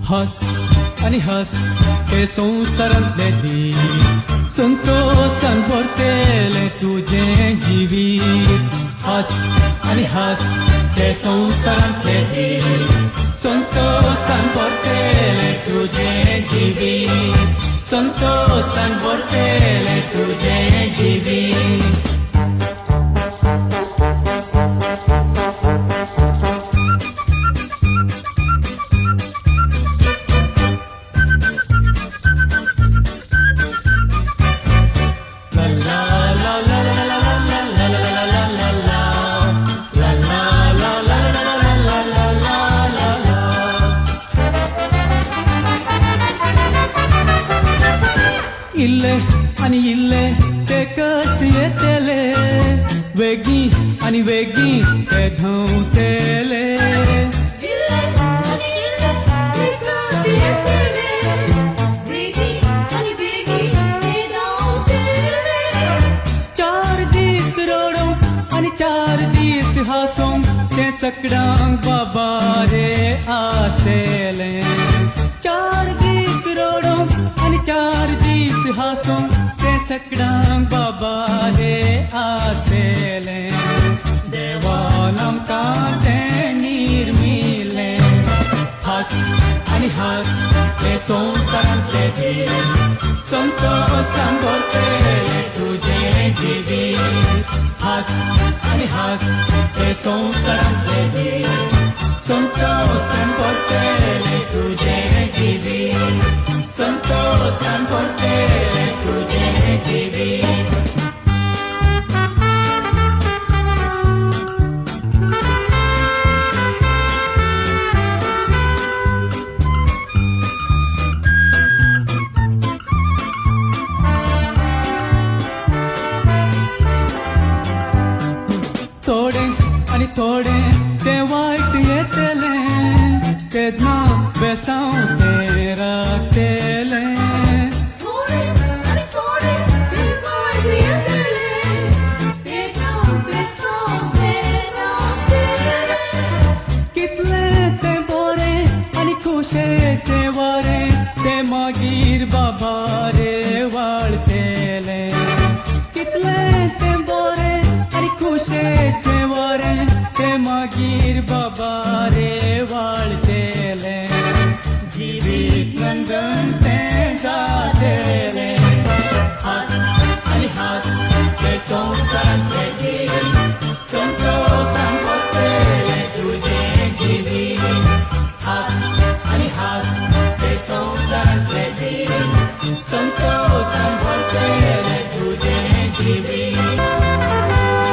हस आणि हस ते संवसारांतले दीस संतोषान भरतेले तुझे जिवीत हस आणि हस ते संवसारांतले दीस संतोषान भरतेले तुझे जिवीत संतोषान भरतेले तुझे जिवीत इल्ले आणि इल्ले ते कस येतेले वेगी आणि वेगी ते धावतेले चार दीस रडो आणि चार दीस हासून ते सगळ्यांक बाबा रे आसेले चार दीस रडो आणि चार दीस हासून ते सगळ्यांक बाबा रे आसेले देवान आमकां तें निर्मिले हस आणि हस ते संवसारांतले दीस संतोषान भरतेले तुझे जिवीत हस आणि हस ते संवसारांतले दीस संतोषान भरतेले तुझे जिवीत संतोषान भरतेले तुझे जिवीत थोडे आणि थोडे ते वाईट येतेले केदना बेसांव ते राखतेले कितले ते बरे आणि खुशे ते वारे ते मागीर बाबा रे वाळतेले कितले ते बरे आणि खुशे ते वारे ते मागीर बाबा रे वाळतेले जिवीत नंदन ते जातेले हस आणि हस ते संवसारांतले दीस संतोषान भरतेले तुझे जिवीत हस आणि हस ते संवसारांतले दीस संतोष